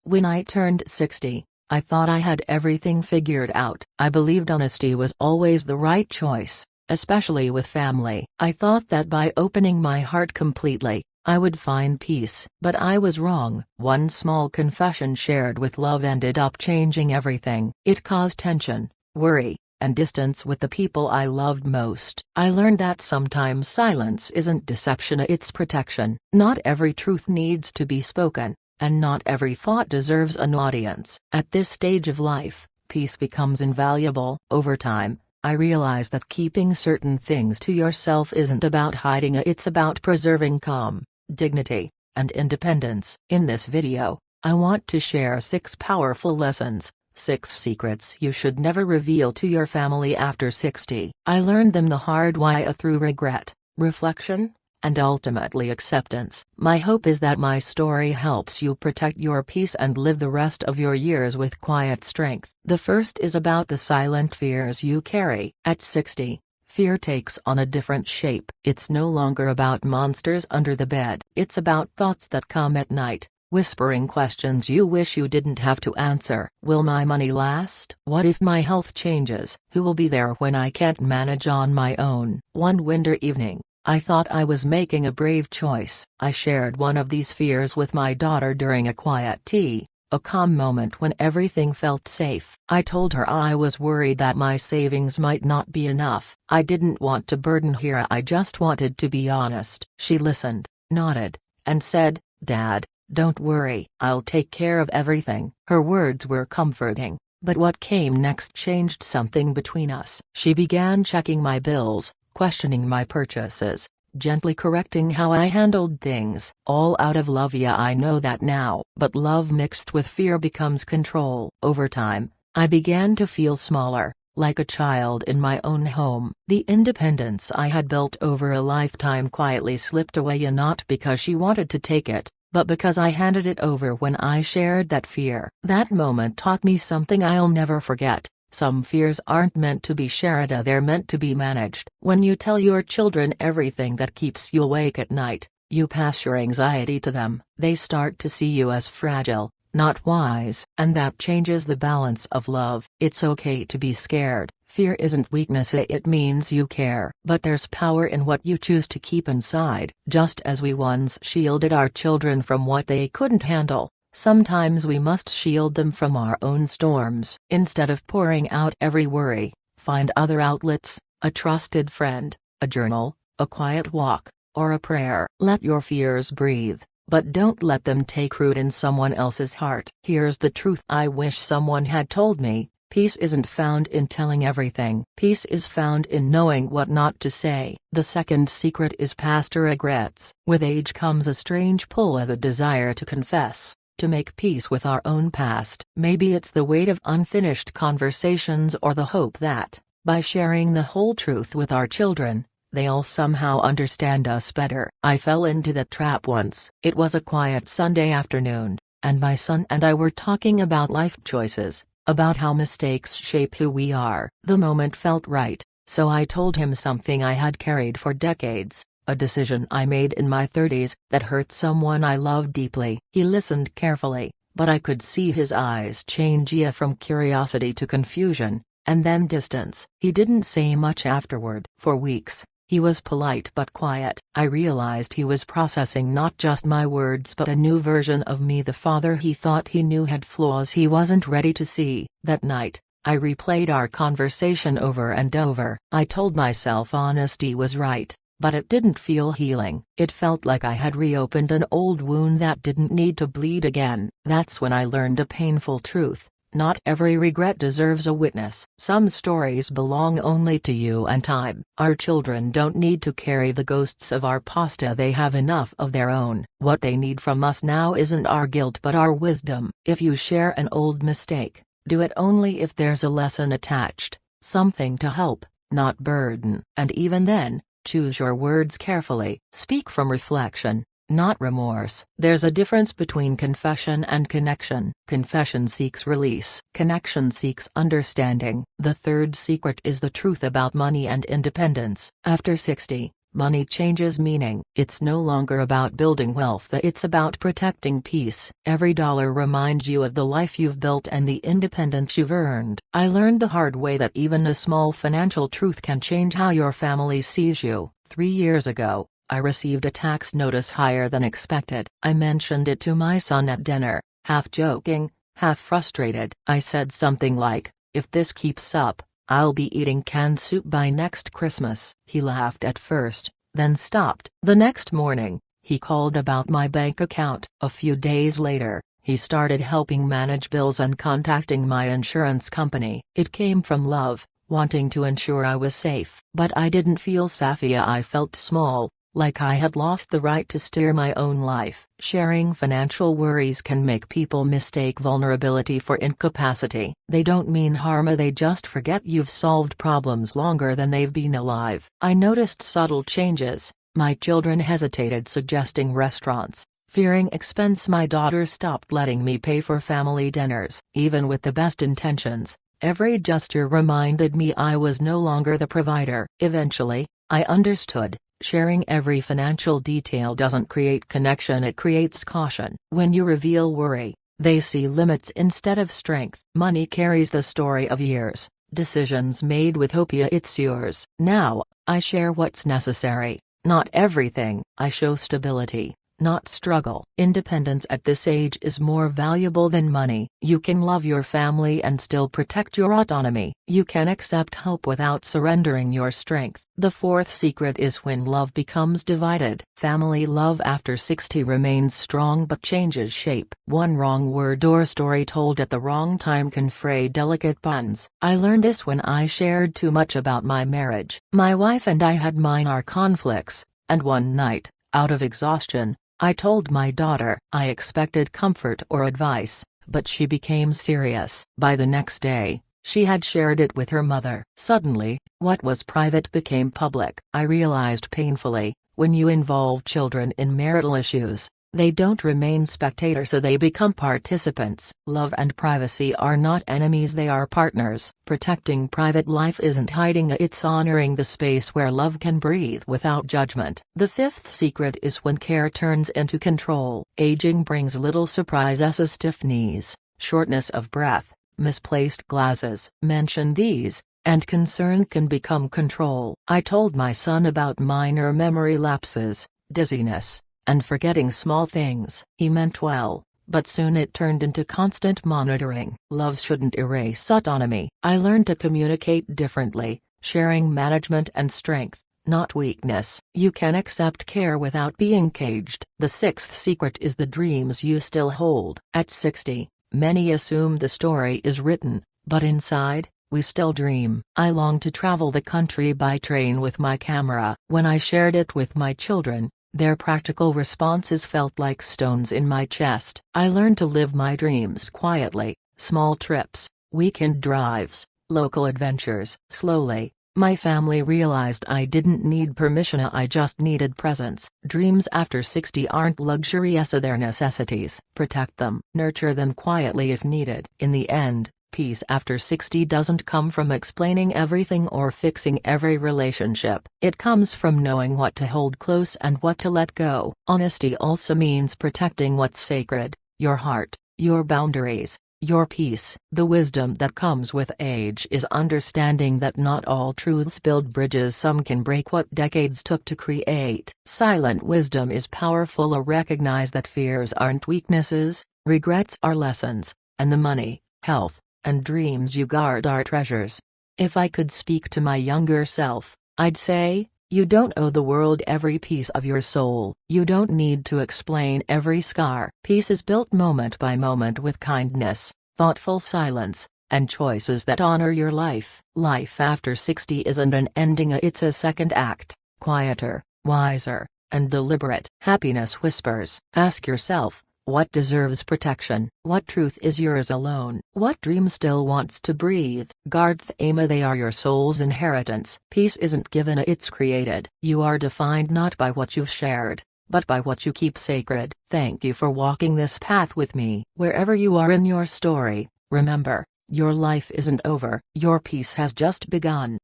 When I turned 60, I thought I had everything figured out. I believed honesty was always the right choice, especially with family. I thought that by opening my heart completely, I would find peace. But I was wrong. One small confession shared with love ended up changing everything. It caused tension, worry, and distance with the people I loved most. I learned that sometimes silence isn't deception, it's protection. Not every truth needs to be spoken, and not every thought deserves an audience. At this stage of life, peace becomes invaluable. Over time, I realized that keeping certain things to yourself isn't about hiding it, it's about preserving calm, dignity, and independence. In this video, I want to share 6 powerful lessons, 6 secrets you should never reveal to your family after 60. I learned them the hard way through regret, reflection, and ultimately acceptance. My hope is that my story helps you protect your peace and live the rest of your years with quiet strength. The first is about the silent fears you carry. At 60, fear takes on a different shape. It's no longer about monsters under the bed. It's about thoughts that come at night, whispering questions you wish you didn't have to answer. Will my money last? What if my health changes? Who will be there when I can't manage on my own? One winter evening, I thought I was making a brave choice. I shared one of these fears with my daughter during a quiet tea, a calm moment when everything felt safe. I told her I was worried that my savings might not be enough. I didn't want to burden her, I just wanted to be honest. She listened, nodded, and said, "Dad, don't worry, I'll take care of everything." Her words were comforting, but what came next changed something between us. She began checking my bills, questioning my purchases, gently correcting how I handled things. All out of love, yeah, I know that now. But love mixed with fear becomes control. Over time, I began to feel smaller, like a child in my own home. The independence I had built over a lifetime quietly slipped away, and not because she wanted to take it, but because I handed it over when I shared that fear. That moment taught me something I'll never forget. Some fears aren't meant to be shared, they're meant to be managed. When you tell your children everything that keeps you awake at night, you pass your anxiety to them. They start to see you as fragile, not wise. And that changes the balance of love. It's okay to be scared. Fear isn't weakness, it means you care. But there's power in what you choose to keep inside. Just as we once shielded our children from what they couldn't handle, sometimes we must shield them from our own storms. Instead of pouring out every worry, find other outlets: a trusted friend, a journal, a quiet walk, or a prayer. Let your fears breathe, but don't let them take root in someone else's heart. Here's the truth I wish someone had told me: peace isn't found in telling everything. Peace is found in knowing what not to say. The second secret is past regrets. With age comes a strange pull, the desire to confess, to make peace with our own past. Maybe it's the weight of unfinished conversations, or the hope that, by sharing the whole truth with our children, they'll somehow understand us better. I fell into that trap once. It was a quiet Sunday afternoon, and my son and I were talking about life choices, about how mistakes shape who we are. The moment felt right, so I told him something I had carried for decades. A decision I made in my 30s that hurt someone I loved deeply. He listened carefully, but I could see his eyes change from curiosity to confusion, and then distance. He didn't say much afterward. For weeks, he was polite but quiet. I realized he was processing not just my words but a new version of me. The father he thought he knew had flaws he wasn't ready to see. That night, I replayed our conversation over and over. I told myself honesty was right, but it didn't feel healing. It felt like I had reopened an old wound that didn't need to bleed again. That's when I learned a painful truth: not every regret deserves a witness. Some stories belong only to you and time. Our children don't need to carry the ghosts of our past, they have enough of their own. What they need from us now isn't our guilt but our wisdom. If you share an old mistake, do it only if there's a lesson attached, something to help, not burden. And even then, choose your words carefully. Speak from reflection, not remorse. There's a difference between confession and connection. Confession seeks release. Connection seeks understanding. The third secret is the truth about money and independence. After 60, money changes meaning. It's no longer about building wealth, it's about protecting peace. Every dollar reminds you of the life you've built and the independence you've earned. I learned the hard way that even a small financial truth can change how your family sees you. 3 years ago, I received a tax notice higher than expected. I mentioned it to my son at dinner, half joking, half frustrated. I said something like, "If this keeps up, I'll be eating canned soup by next Christmas." He laughed at first, then stopped. The next morning, he called about my bank account. A few days later, he started helping manage bills and contacting my insurance company. It came from love, wanting to ensure I was safe. But I didn't feel safe. I felt small, like I had lost the right to steer my own life. Sharing financial worries can make people mistake vulnerability for incapacity. They don't mean harm, they just forget you've solved problems longer than they've been alive. I noticed subtle changes. My children hesitated suggesting restaurants, fearing expense. My daughter stopped letting me pay for family dinners. Even with the best intentions, every gesture reminded me I was no longer the provider. Eventually, I understood. Sharing every financial detail doesn't create connection, it creates caution. When you reveal worry, they see limits instead of strength. Money carries the story of years, decisions made with hope. It's yours. Now, I share what's necessary, not everything. I show stability, not struggle. Independence at this age is more valuable than money. You can love your family and still protect your autonomy. You can accept help without surrendering your strength. The fourth secret is when love becomes divided. Family love after 60 remains strong but changes shape. One wrong word or story told at the wrong time can fray delicate bonds. I learned this when I shared too much about my marriage. My wife and I had minor conflicts, and one night, out of exhaustion, I told my daughter. I expected comfort or advice, but she became serious. By the next day, she had shared it with her mother. Suddenly, what was private became public. I realized painfully, when you involve children in marital issues, they don't remain spectators, so they become participants. Love and privacy are not enemies, they are partners. Protecting private life isn't hiding, it's honoring the space where love can breathe without judgment. The fifth secret is when care turns into control. Aging brings little surprises: stiff knees, shortness of breath, misplaced glasses. Mention these, and concern can become control. I told my son about minor memory lapses, dizziness, and forgetting small things. He meant well, but soon it turned into constant monitoring. Love shouldn't erase autonomy. I learned to communicate differently, sharing management and strength, not weakness. You can accept care without being caged. The sixth secret is the dreams you still hold. At 60, many assume the story is written, but inside, we still dream. I long to travel the country by train with my camera. When I shared it with my children, their practical responses felt like stones in my chest. I learned to live my dreams quietly: small trips, weekend drives, local adventures. Slowly, my family realized I didn't need permission, I just needed presence. Dreams after 60 aren't luxuries, they're necessities. Protect them, nurture them quietly if needed. In the end, peace after 60 doesn't come from explaining everything or fixing every relationship. It comes from knowing what to hold close and what to let go. Honesty also means protecting what's sacred: your heart, your boundaries, your peace. The wisdom that comes with age is understanding that not all truths build bridges, some can break what decades took to create. Silent wisdom is powerful. Recognize that fears aren't weaknesses, regrets are lessons, and the money, health, and dreams you guard are treasures. If I could speak to my younger self, I'd say, you don't owe the world every piece of your soul. You don't need to explain every scar. Peace is built moment by moment with kindness, thoughtful silence, and choices that honor your life. Life after 60 isn't an ending, it's a second act, quieter, wiser, and deliberate. Happiness whispers. Ask yourself, what deserves protection? What truth is yours alone? What dream still wants to breathe? Guard them, they are your soul's inheritance. Peace isn't given, it's created. You are defined not by what you've shared, but by what you keep sacred. Thank you for walking this path with me. Wherever you are in your story, remember, your life isn't over. Your peace has just begun.